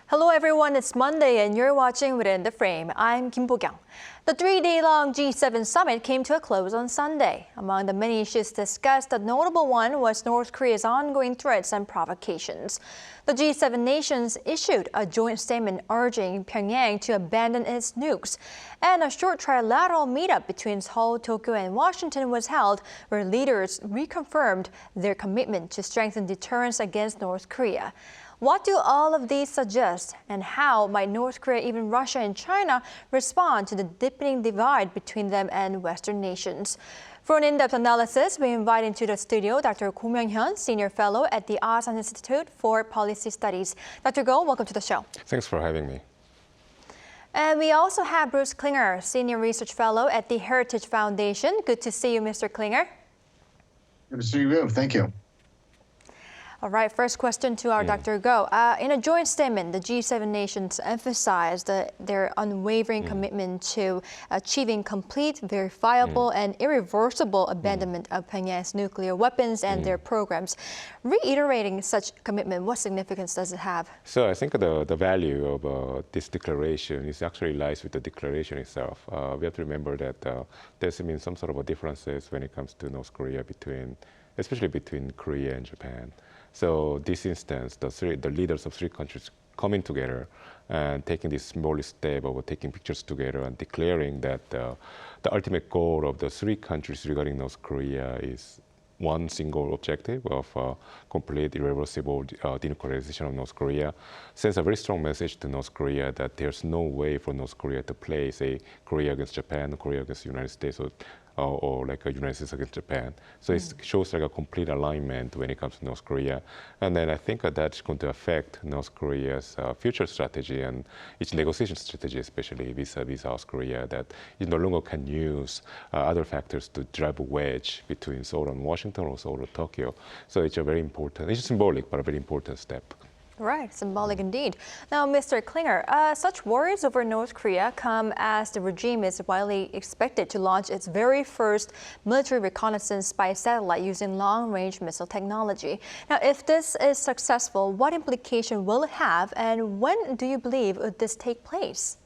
Hello everyone, it's Monday and you're watching Within the Frame. I'm Kim Bo-kyung. The three-day-long G7 summit came to a close on Sunday. Among the many issues discussed, a notable one was North Korea's ongoing threats and provocations. The G7 nations issued a joint statement urging Pyongyang to abandon its nukes. And a short trilateral meetup between Seoul, Tokyo, and Washington was held, where leaders reconfirmed their commitment to strengthen deterrence against North Korea. What do all of these suggest, and how might North Korea, even Russia and China, respond to the deepening divide between them and Western nations? For an in-depth analysis, we invite into the studio Doctor Go Myong-hyun, Senior Fellow at the Asan Institute for Policy Studies. Dr. Go, welcome to the show. Thanks for having me. And we also have Bruce Klingner, Senior Research Fellow at the Heritage Foundation. Good to see you, Mr. Klingner. Good to see you. Thank you. All right, first question to our Dr. Go. In a joint statement, the G7 nations emphasized their unwavering commitment to achieving complete, verifiable, and irreversible abandonment of Pyongyang's nuclear weapons and their programs. Reiterating such commitment, what significance does it have? So I think the value of this declaration is actually lies with the declaration itself. We have to remember that there's been some sort of differences when it comes to North Korea especially between Korea and Japan. So this instance, the leaders of three countries coming together and taking this small step of taking pictures together and declaring that the ultimate goal of the three countries regarding North Korea is one single objective of complete irreversible denuclearization of North Korea sends a very strong message to North Korea that there's no way for North Korea to play, say, Korea against Japan or Korea against the United States or like a United States against Japan. So it shows like a complete alignment when it comes to North Korea. And then I think that's going to affect North Korea's future strategy and its negotiation strategy, especially vis-a-vis South Korea, that it no longer can use other factors to drive a wedge between Seoul and Washington or Seoul and Tokyo. So it's a very important, it's symbolic, but a very important step. Right, symbolic indeed. Now, Mr. Klingner, such worries over North Korea come as the regime is widely expected to launch its very first military reconnaissance by satellite using long-range missile technology. Now, if this is successful, what implication will it have, and when do you believe would this take place?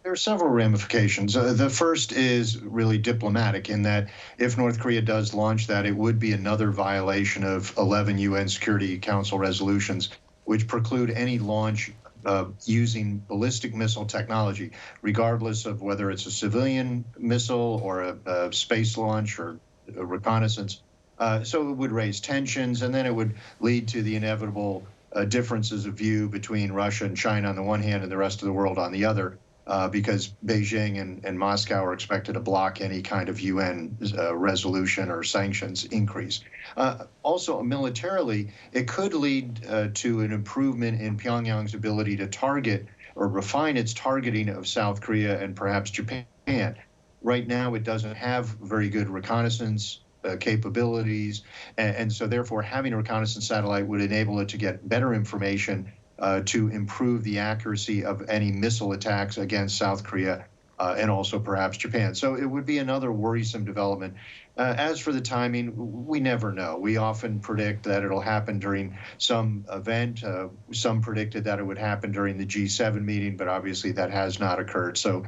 There are several ramifications. The first is really diplomatic in that if North Korea does launch that, it would be another violation of 11 UN Security Council resolutions, which preclude any launch using ballistic missile technology, regardless of whether it's a civilian missile or a space launch or a reconnaissance. So it would raise tensions, and then it would lead to the inevitable differences of view between Russia and China on the one hand and the rest of the world on the other. Because Beijing and Moscow are expected to block any kind of UN resolution or sanctions increase. Also, militarily, it could lead to an improvement in Pyongyang's ability to target or refine its targeting of South Korea and perhaps Japan. Right now, it doesn't have very good reconnaissance capabilities, and so therefore having a reconnaissance satellite would enable it to get better information to improve the accuracy of any missile attacks against South Korea and also perhaps Japan. So it would be another worrisome development. As for the timing, we never know. We often predict that it'll happen during some event. Some predicted that it would happen during the G7 meeting, but obviously that has not occurred. So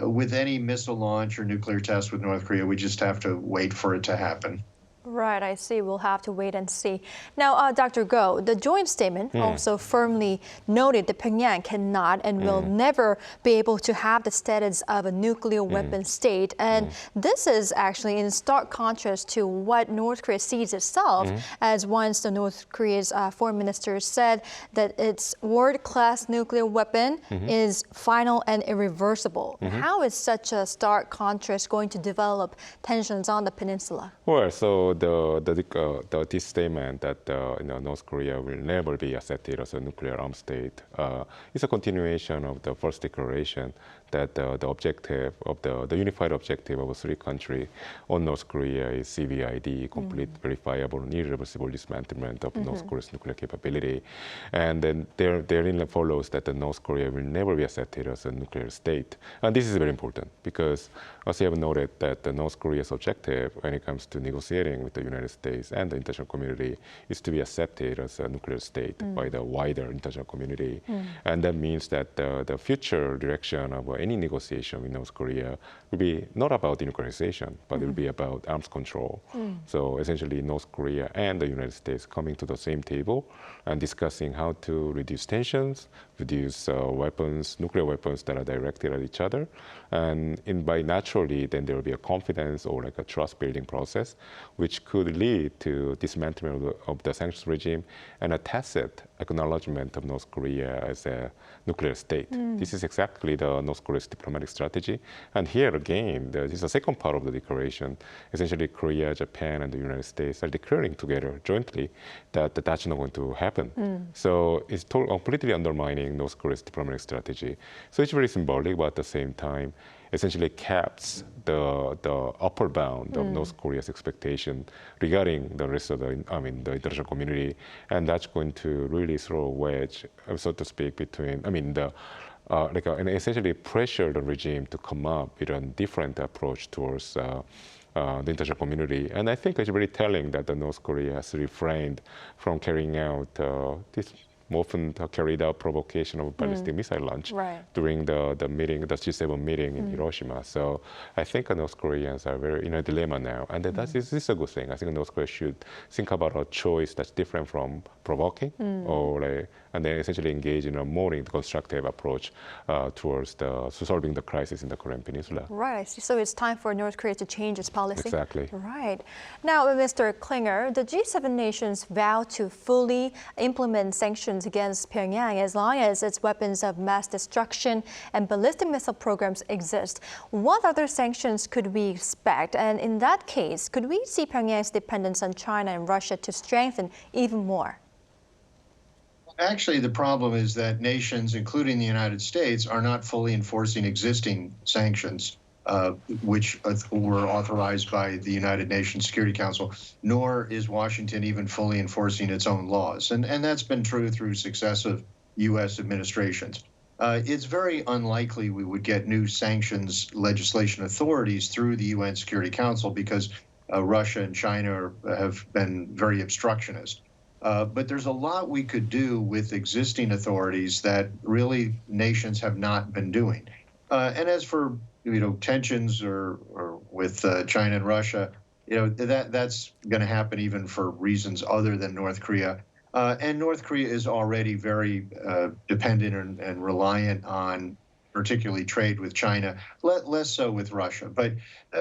with any missile launch or nuclear test with North Korea, we just have to wait for it to happen. Right, I see. We'll have to wait and see. Now, Dr. Go, the joint statement also firmly noted that Pyongyang cannot and will never be able to have the status of a nuclear weapon state. And this is actually in stark contrast to what North Korea sees itself as once the North Korea's foreign minister said that its world-class nuclear weapon is final and irreversible. How is such a stark contrast going to develop tensions on the peninsula? Well, so this statement that North Korea will never be accepted as a nuclear armed state is a continuation of the first declaration that the objective of the unified objective of a three country on North Korea is CVID, complete, verifiable, and irreversible dismantlement of North Korea's nuclear capability. And then therein follows that the North Korea will never be accepted as a nuclear state. And this is very important because, as you have noted, that the North Korea's objective when it comes to negotiating with with the United States and the international community is to be accepted as a nuclear state by the wider international community. And that means that the future direction of any negotiation with North Korea will be not about denuclearization, but it will be about arms control. So essentially North Korea and the United States coming to the same table and discussing how to reduce tensions, reduce weapons, nuclear weapons that are directed at each other. And by naturally, then there will be a confidence or like a trust building process, which could lead to dismantling of the sanctions regime and a tacit acknowledgement of North Korea as a nuclear state. This is exactly the North Korea's diplomatic strategy. And here again, this is the second part of the declaration. Essentially, Korea, Japan, and the United States are declaring together jointly that that's not going to happen. So it's completely undermining North Korea's diplomatic strategy. So it's very symbolic, but at the same time, essentially caps the upper bound of North Korea's expectation regarding the rest of the international community, and that's going to really throw a wedge, so to speak, between and essentially pressure the regime to come up with a different approach towards the international community. And I think it's very telling that the North Korea has refrained from carrying out this often carried out provocation of ballistic missile launch during the meeting, the G7 meeting in Hiroshima. So I think North Koreans are very in a dilemma now, and this is a good thing. I think North Korea should think about a choice that's different from provoking, and then essentially engage in a more constructive approach towards solving the crisis in the Korean Peninsula. Right. So it's time for North Korea to change its policy. Exactly. Right. Now, Mr. Klingner, the G7 nations vow to fully implement sanctions against Pyongyang as long as its weapons of mass destruction and ballistic missile programs exist. What other sanctions could we expect? And in that case, could we see Pyongyang's dependence on China and Russia to strengthen even more? Actually, the problem is that nations, including the United States, are not fully enforcing existing sanctions, which were authorized by the United Nations Security Council, nor is Washington even fully enforcing its own laws. And that's been true through successive U.S. administrations. It's very unlikely we would get new sanctions legislation authorities through the UN Security Council because Russia and China have been very obstructionist. But there's a lot we could do with existing authorities that really nations have not been doing. And as for tensions or with China and Russia, that's going to happen even for reasons other than North Korea. And North Korea is already very dependent and reliant on particularly trade with China, less so with Russia. But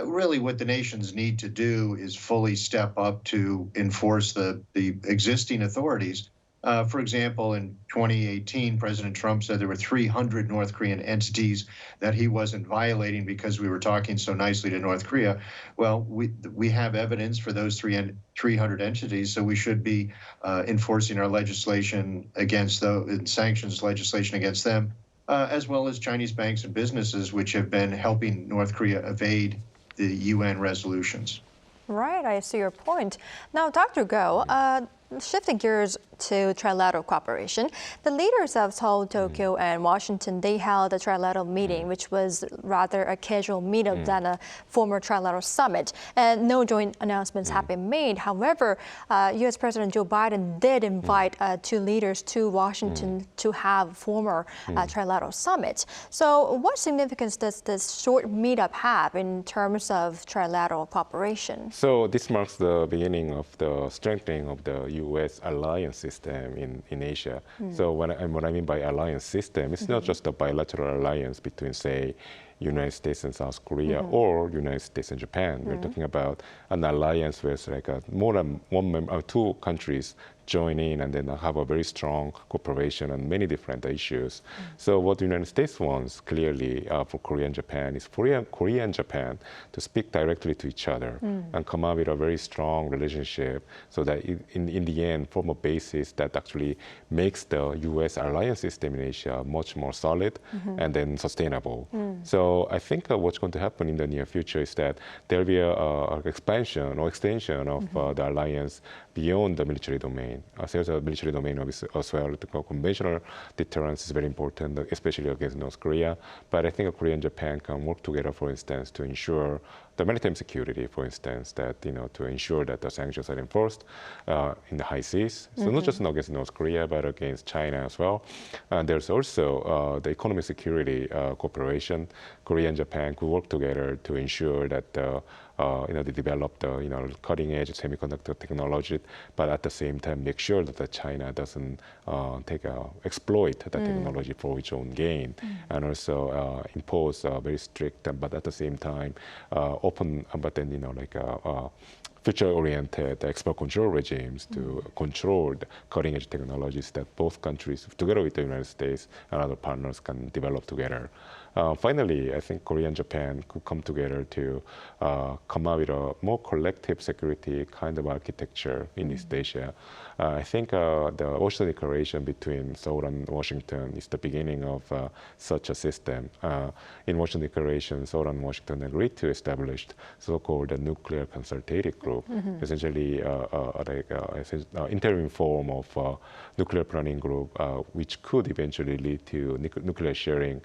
really what the nations need to do is fully step up to enforce the existing authorities. For example, in 2018, President Trump said there were 300 North Korean entities that he wasn't violating because we were talking so nicely to North Korea. Well, we have evidence for those 300 entities, so we should be enforcing our legislation against those, sanctions legislation against them, as well as Chinese banks and businesses, which have been helping North Korea evade the UN resolutions. Right, I see your point. Now, Dr. Go, shifting gears to trilateral cooperation, the leaders of Seoul, Tokyo, and Washington, they held a trilateral meeting, which was rather a casual meetup than a former trilateral summit. And no joint announcements have been made. However, U.S. President Joe Biden did invite two leaders to Washington to have former trilateral summit. So what significance does this short meetup have in terms of trilateral cooperation? So this marks the beginning of the strengthening of the U.S. alliance system in Asia. So what I mean by alliance system, it's not just a bilateral alliance between, say, United States and South Korea or United States and Japan. We're talking about an alliance where it's like more than two countries join in and then have a very strong cooperation on many different issues. So what the United States wants clearly for Korea and Japan is Korea and Japan to speak directly to each other and come up with a very strong relationship so that in the end form a basis that actually makes the U.S. alliance system in Asia much more solid and then sustainable. So I think what's going to happen in the near future is that there'll be an expansion or extension of the alliance beyond the military domain. There's a military domain as well. The conventional deterrence is very important, especially against North Korea. But I think Korea and Japan can work together, for instance, to ensure the maritime security, for instance, that to ensure that the sanctions are enforced in the high seas. So not just against North Korea, but against China as well. And there's also the economic security cooperation. Korea and Japan could work together to ensure that they develop the cutting-edge semiconductor technology, but at the same time make sure that China doesn't exploit the technology for its own gain, and also impose very strict, but at the same time open, but then future-oriented export control regimes to control the cutting-edge technologies that both countries, together with the United States and other partners, can develop together. Finally, I think Korea and Japan could come together to come up with a more collective security kind of architecture in East Asia. I think the Washington Declaration between Seoul and Washington is the beginning of such a system. In Washington Declaration, Seoul and Washington agreed to establish so-called nuclear consultative group, essentially an interim form of nuclear planning group, which could eventually lead to nuclear sharing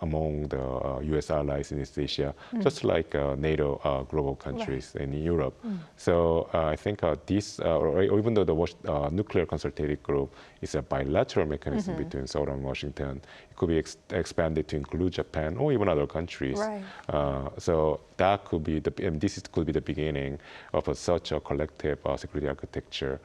among the U.S. allies in East Asia, just like NATO global countries in Europe. So I think this, or even though the nuclear consultative group is a bilateral mechanism between Seoul and Washington, it could be expanded to include Japan or even other countries. Right. So that could be could be the beginning of such a collective security architecture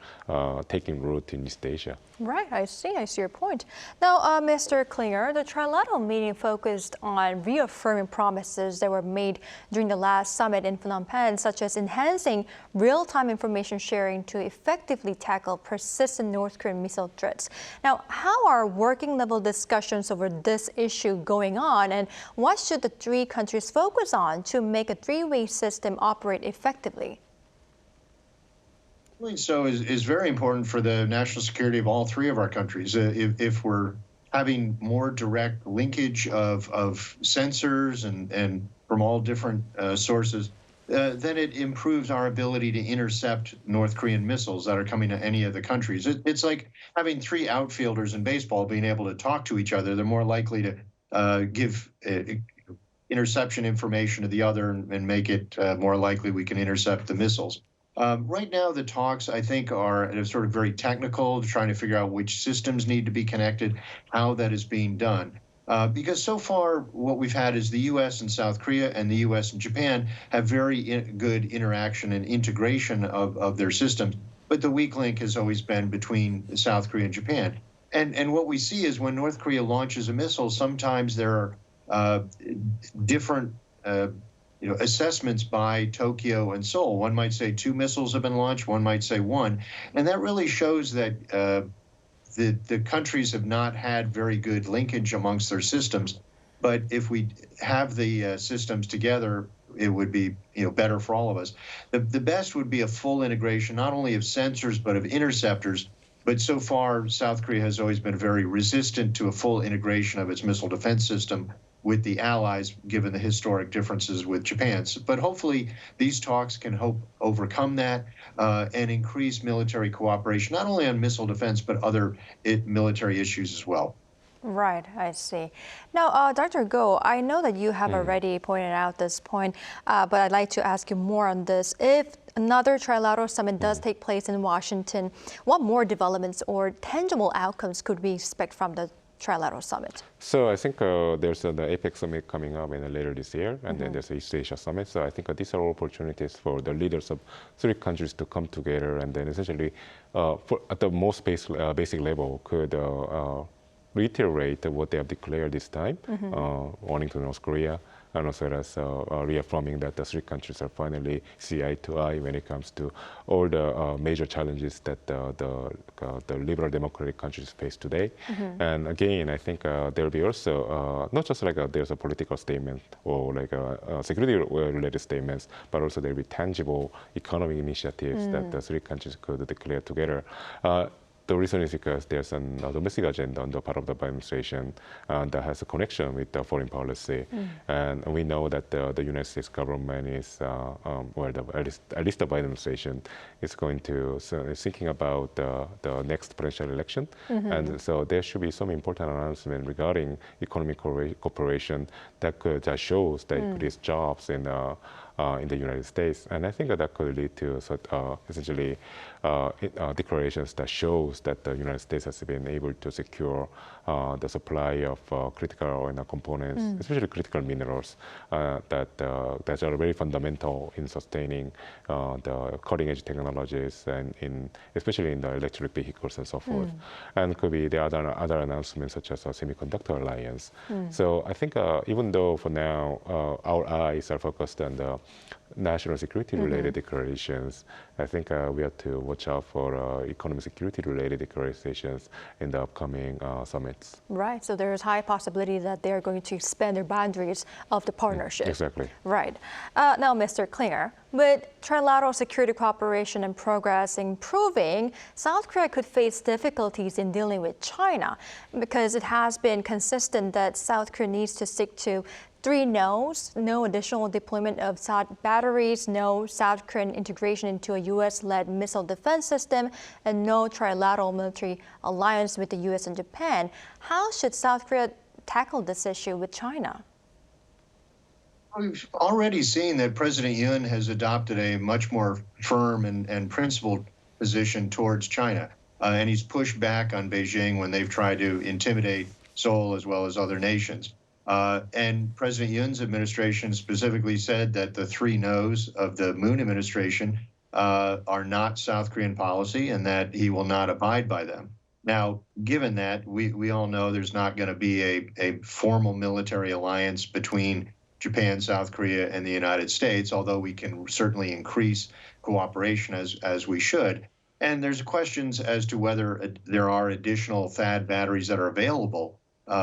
taking root in East Asia. Right, I see your point. Now, Mr. Klingner, the trilateral meeting focused on reaffirming promises that were made during the last summit in Phnom Penh, such as enhancing real-time information sharing to effectively tackle persistent North Korean missile threats. Now, how are working-level discussions over this issue going on, and what should the three countries focus on to make a three-way system operate effectively? So is very important for the national security of all three of our countries. If we're having more direct linkage of sensors and from all different sources, then it improves our ability to intercept North Korean missiles that are coming to any of the countries. It's like having three outfielders in baseball being able to talk to each other. They're more likely to give interception information to the other and make it more likely we can intercept the missiles. Right now, the talks, I think, are sort of very technical, trying to figure out which systems need to be connected, how that is being done. Because so far, what we've had is the U.S. and South Korea and the U.S. and Japan have very good interaction and integration of their systems. But the weak link has always been between South Korea and Japan. And what we see is when North Korea launches a missile, sometimes there are different assessments by Tokyo and Seoul. One might say 2 missiles have been launched, one might say 1. And that really shows that the countries have not had very good linkage amongst their systems. But if we have the systems together, it would be better for all of us. The best would be a full integration, not only of sensors, but of interceptors. But so far, South Korea has always been very resistant to a full integration of its missile defense system with the allies, given the historic differences with Japan. But hopefully these talks can overcome that and increase military cooperation, not only on missile defense, but other military issues as well. Right, I see. Now, Dr. Go, I know that you have already pointed out this point, but I'd like to ask you more on this. If another trilateral summit does take place in Washington, what more developments or tangible outcomes could we expect from the trilateral summit? So I think there's the APEC summit coming up later this year, and then there's the East Asia summit. So I think these are all opportunities for the leaders of three countries to come together and then essentially, at the most basic level, could reiterate what they have declared this time, warning to North Korea, and also as reaffirming that the three countries are finally see eye to eye when it comes to all the major challenges that the liberal democratic countries face today. And again, I think there will be also not just like there's a political statement or like security-related statements, but also there will be tangible economic initiatives that the three countries could declare together. The reason is because there's a domestic agenda on the part of the Biden administration that has a connection with the foreign policy. And we know that the United States government is, at least the Biden administration is going to, is thinking about the next presidential election. And so there should be some important announcement regarding economic cooperation that shows that it creates jobs and in the United States. And I think that could lead to essentially declarations that shows that the United States has been able to secure the supply of critical components, especially critical minerals that are very fundamental in sustaining the cutting-edge technologies and especially in the electric vehicles and so forth. And could be the other announcements such as a semiconductor alliance. So I think even though for now our eyes are focused on the national security-related declarations, I think we have to watch out for economic security-related declarations in the upcoming summits. Right, so there's high possibility that they're going to expand their boundaries of the partnership. Exactly. Right. Now, Mr. Klingner, with trilateral security cooperation and progress improving, South Korea could face difficulties in dealing with China because it has been consistent that South Korea needs to stick to 3 no's: no additional deployment of THAAD batteries, no South Korean integration into a U.S.-led missile defense system, and no trilateral military alliance with the U.S. and Japan. How should South Korea tackle this issue with China? We've already seen that President Yoon has adopted a much more firm and principled position towards China. And he's pushed back on Beijing when they've tried to intimidate Seoul as well as other nations. And President Yoon's administration specifically said that the 3 no's of the Moon administration are not South Korean policy and that he will not abide by them. Now, given that, we all know there's not going to be a formal military alliance between Japan, South Korea, and the United States, although we can certainly increase cooperation as we should. And there's questions as to whether there are additional THAAD batteries that are available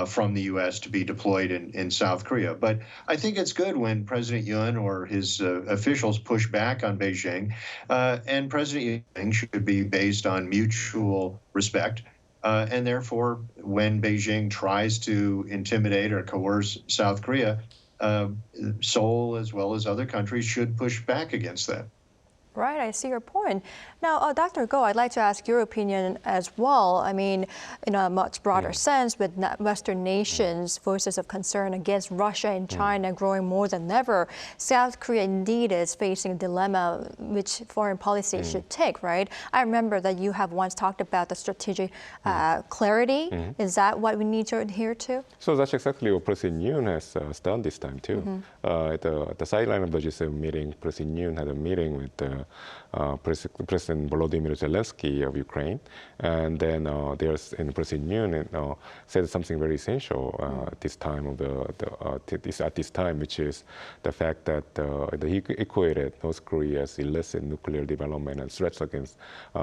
from the U.S. to be deployed in South Korea. But I think it's good when President Yoon or his officials push back on Beijing, and President Yoon should be based on mutual respect. And therefore, when Beijing tries to intimidate or coerce South Korea, Seoul, as well as other countries, should push back against that. Right, I see your point. Now, Dr. Go, I'd like to ask your opinion as well. I mean, in a much broader sense, with Western nations' voices of concern against Russia and China growing more than ever, South Korea indeed is facing a dilemma which foreign policy should take, right? I remember that you have once talked about the strategic clarity. Is that what we need to adhere to? So that's exactly what President Yoon has done this time, too. At the sideline of the G7 meeting, President Yoon had a meeting with President Volodymyr Zelensky of Ukraine, and then President Yoon said something very essential at this time which is the fact that he equated North Korea's illicit nuclear development and threats against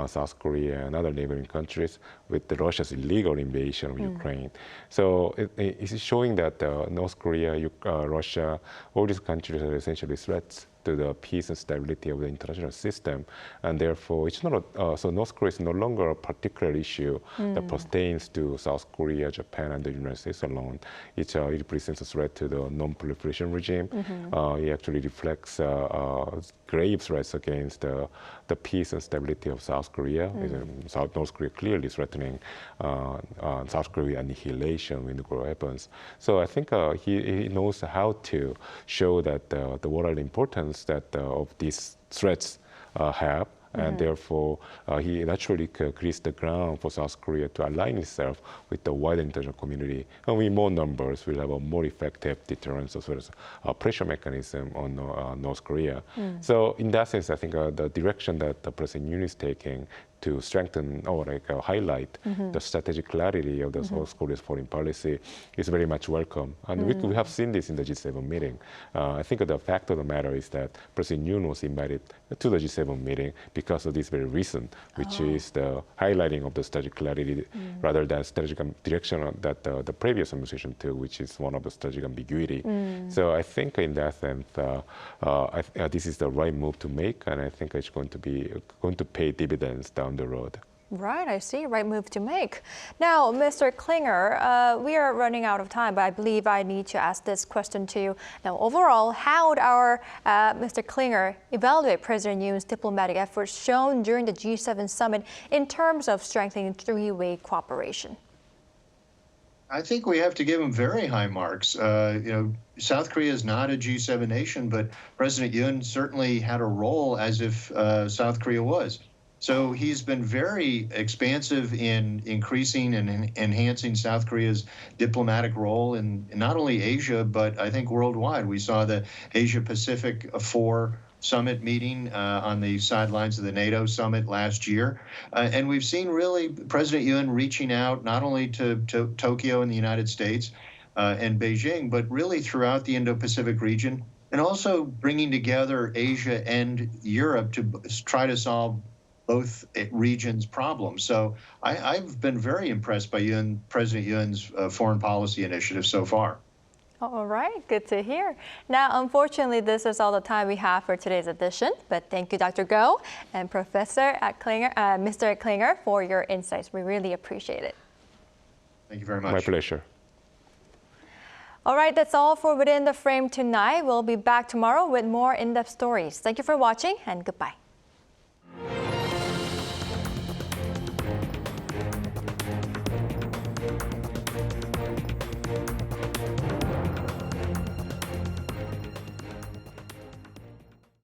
South Korea and other neighboring countries with Russia's illegal invasion of Ukraine. So it's showing that North Korea, Russia, all these countries are essentially threats to the peace and stability of the international system, and therefore it's not so North Korea is no longer a particular issue that pertains to South Korea, Japan, and the United States alone. It represents a threat to the non-proliferation regime. It actually reflects grave threats against the peace and stability of South Korea. North Korea clearly threatening South Korea annihilation with nuclear weapons. So I think he knows how to show that the moral importance that of these threats have, and therefore he naturally creates the ground for South Korea to align itself with the wider international community. And with more numbers, we'll have a more effective deterrence as well as a pressure mechanism on North Korea. So in that sense, I think the direction that the President Yoon is taking to strengthen or highlight the strategic clarity of the South Korea's foreign policy is very much welcome. And we have seen this in the G7 meeting. I think the fact of the matter is that President Yoon was invited to the G7 meeting because of this very reason, which is the highlighting of the strategic clarity rather than strategic direction that the previous administration took, which is one of the strategic ambiguity. So I think in that sense, this is the right move to make, and I think it's going to pay dividends down the road. Right, I see. Right move to make. Now, Mr. Klingner, we are running out of time, but I believe I need to ask this question to you. Now, overall, how would our Mr. Klingner evaluate President Yoon's diplomatic efforts shown during the G7 summit in terms of strengthening three-way cooperation? I think we have to give him very high marks. South Korea is not a G7 nation, but President Yoon certainly had a role as if South Korea was. So he's been very expansive in increasing and enhancing South Korea's diplomatic role in not only Asia, but I think worldwide. We saw the Asia-Pacific 4 summit meeting on the sidelines of the NATO summit last year. And we've seen really President Yoon reaching out not only to Tokyo in the United States and Beijing, but really throughout the Indo-Pacific region, and also bringing together Asia and Europe to try to solve both regions' problems. So I've been very impressed by President Yoon's foreign policy initiative so far. All right, good to hear. Now, unfortunately, this is all the time we have for today's edition, but thank you, Dr. Go and Professor Mr. Klingner, for your insights. We really appreciate it. Thank you very much. My pleasure. All right, that's all for Within the Frame tonight. We'll be back tomorrow with more in-depth stories. Thank you for watching, and goodbye.